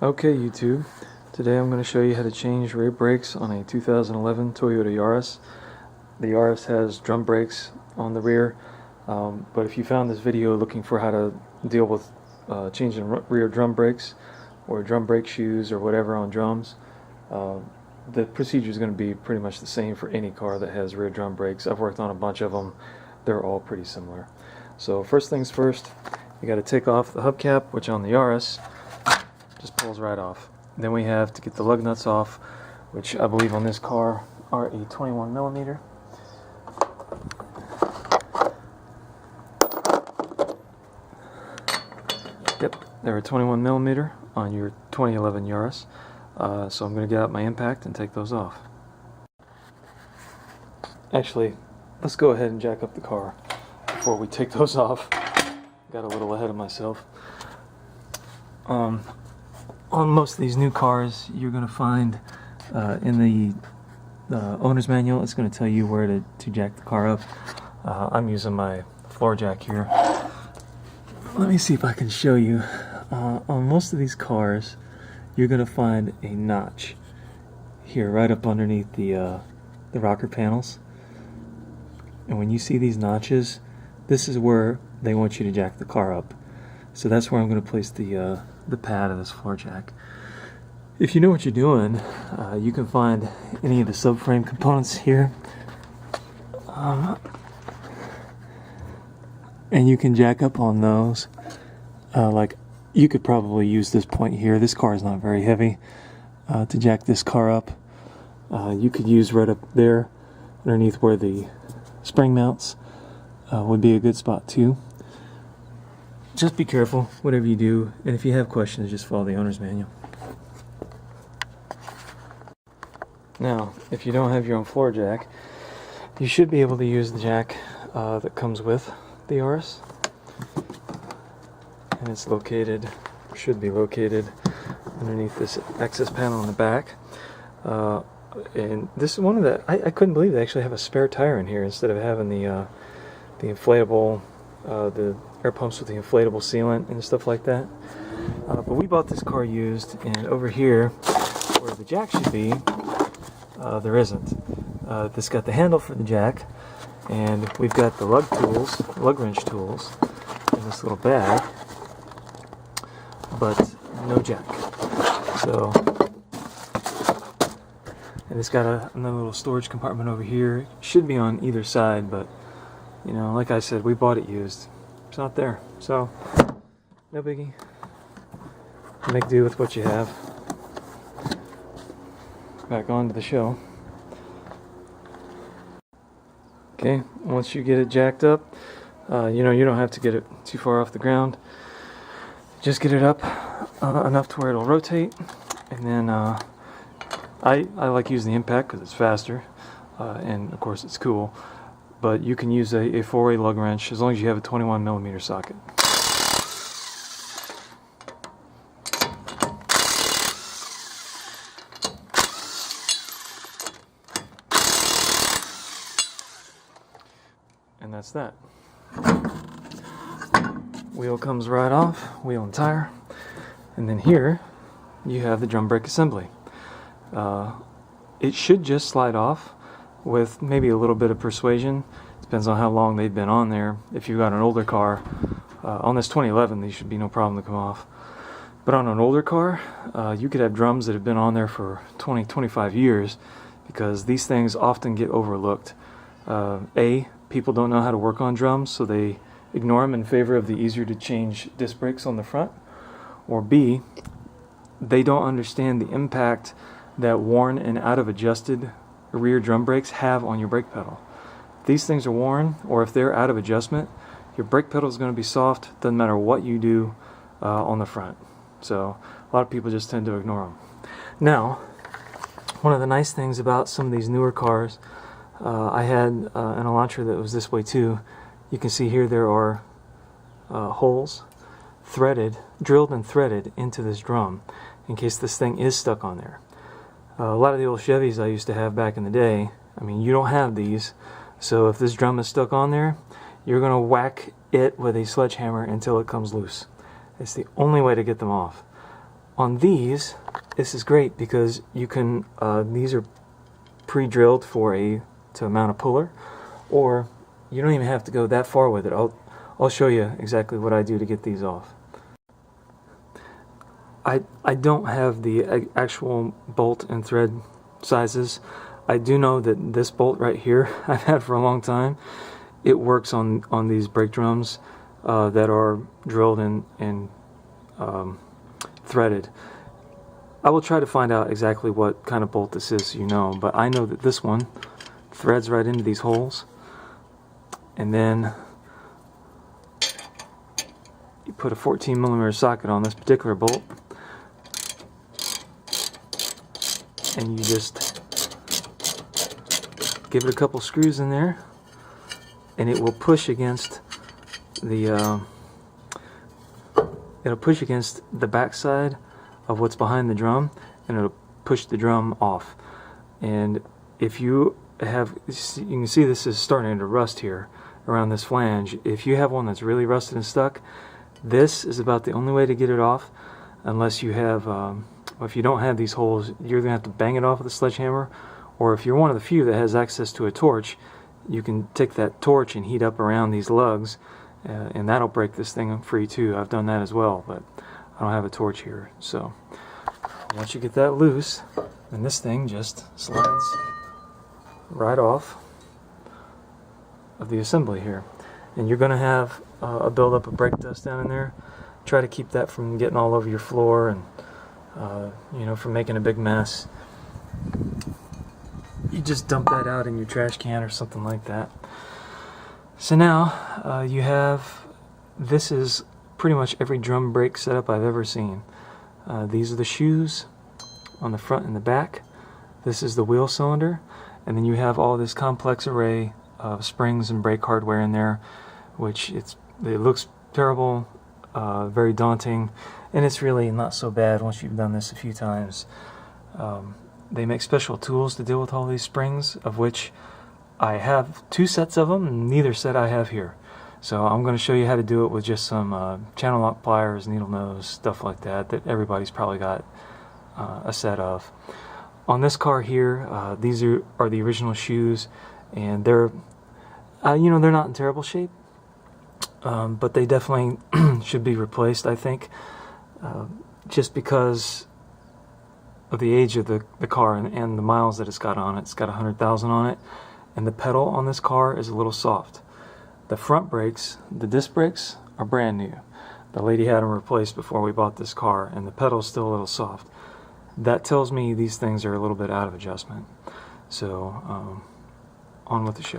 Okay, YouTube. Today I'm going to show you how to change rear brakes on a 2011 Toyota Yaris. The Yaris has drum brakes on the rear, but if you found this video looking for how to deal with changing rear drum brakes or drum brake shoes or whatever on drums, the procedure is going to be pretty much the same for any car that has rear drum brakes. I've worked on a bunch of them. They're all pretty similar. So first things first, you got to take off the hubcap, which on the Yaris just pulls right off. Then we have to get the lug nuts off, which I believe on this car are a 21 millimeter. Yep, they're a 21 millimeter on your 2011 Yaris. So I'm going to get out my impact and take those off. Actually, let's go ahead and jack up the car before we take those off. Got a little ahead of myself. On most of these new cars, you're going to find in the owner's manual, it's going to tell you where to jack the car up. I'm using my floor jack here. Let me see if I can show you. On most of these cars, you're going to find a notch here right up underneath the rocker panels. And when you see these notches, this is where they want you to jack the car up. So that's where I'm going to place the pad of this floor jack. If you know what you're doing, you can find any of the subframe components here, and you can jack up on those. Like you could probably use this point here. This car is not very heavy to jack this car up. You could use right up there underneath where the spring mounts would be a good spot too. Just be careful whatever you do, and if you have questions, just follow the owner's manual. Now, if you don't have your own floor jack, you should be able to use the jack that comes with the Yaris, and it's located, should be located underneath this access panel on the back. And this is one of the, I couldn't believe they actually have a spare tire in here instead of having the inflatable, the air pumps with the inflatable sealant and stuff like that. But we bought this car used, and over here where the jack should be, there isn't. This got the handle for the jack, and we've got the lug wrench tools in this little bag, but no jack. So, and it's got another little storage compartment over here. It should be on either side, but you know, like I said, we bought it used. It's not there, so no biggie. Make do with what you have. Back on to the show. Okay, once you get it jacked up, you know, you don't have to get it too far off the ground. Just get it up enough to where it'll rotate, and then I like using the impact because it's faster, and of course it's cool. But you can use a 4-way lug wrench as long as you have a 21 millimeter socket. And that's that. Wheel comes right off, wheel and tire. And then here you have the drum brake assembly. It should just slide off with maybe a little bit of persuasion. Depends on how long they've been on there. If you've got an older car, on this 2011 these should be no problem to come off. But on an older car, you could have drums that have been on there for 20-25 years, because these things often get overlooked. A, people don't know how to work on drums, so they ignore them in favor of the easier to change disc brakes on the front. Or B, they don't understand the impact that worn and out of adjusted rear drum brakes have on your brake pedal. If these things are worn, or if they're out of adjustment, your brake pedal is going to be soft. Doesn't matter what you do on the front. So a lot of people just tend to ignore them. Now, one of the nice things about some of these newer cars, I had an Elantra that was this way too. You can see here there are holes drilled and threaded into this drum in case this thing is stuck on there. A lot of the old Chevys I used to have back in the day, I mean, you don't have these, so if this drum is stuck on there, you're going to whack it with a sledgehammer until it comes loose. It's the only way to get them off. On these, this is great because you can, these are pre-drilled to mount a puller, or you don't even have to go that far with it. I'll show you exactly what I do to get these off. I don't have the actual bolt and thread sizes. I do know that this bolt right here I've had for a long time. It works on these brake drums that are drilled and threaded. I will try to find out exactly what kind of bolt this is so you know, but I know that this one threads right into these holes, and then you put a 14mm socket on this particular bolt, and you just give it a couple screws in there, and it will push against the backside of what's behind the drum, and it'll push the drum off. And if you can see this is starting to rust here around this flange. If you have one that's really rusted and stuck, this is about the only way to get it off, unless you have if you don't have these holes, you're gonna have to bang it off with a sledgehammer, or if you're one of the few that has access to a torch, you can take that torch and heat up around these lugs, and that'll break this thing free too. I've done that as well, but I don't have a torch here. So once you get that loose, then this thing just slides right off of the assembly here, and you're gonna have a buildup of brake dust down in there. Try to keep that from getting all over your floor and you know, from making a big mess. You just dump that out in your trash can or something like that. So now you have, this is pretty much every drum brake setup I've ever seen. These are the shoes on the front and the back. This is the wheel cylinder, and then you have all this complex array of springs and brake hardware in there, which it looks terrible, very daunting, and it's really not so bad once you've done this a few times. They make special tools to deal with all these springs, of which I have 2 sets of them, and neither set I have here. So I'm going to show you how to do it with just some channel lock pliers, needle nose, stuff like that everybody's probably got a set of. On this car here, these are the original shoes, and they're you know, they're not in terrible shape, but they definitely should be replaced, I think, just because of the age of the car and the miles that it's got on it. It's got 100,000 on it, and the pedal on this car is a little soft. The front brakes, the disc brakes, are brand new. The lady had them replaced before we bought this car, and the pedal's still a little soft. That tells me these things are a little bit out of adjustment. So on with the show.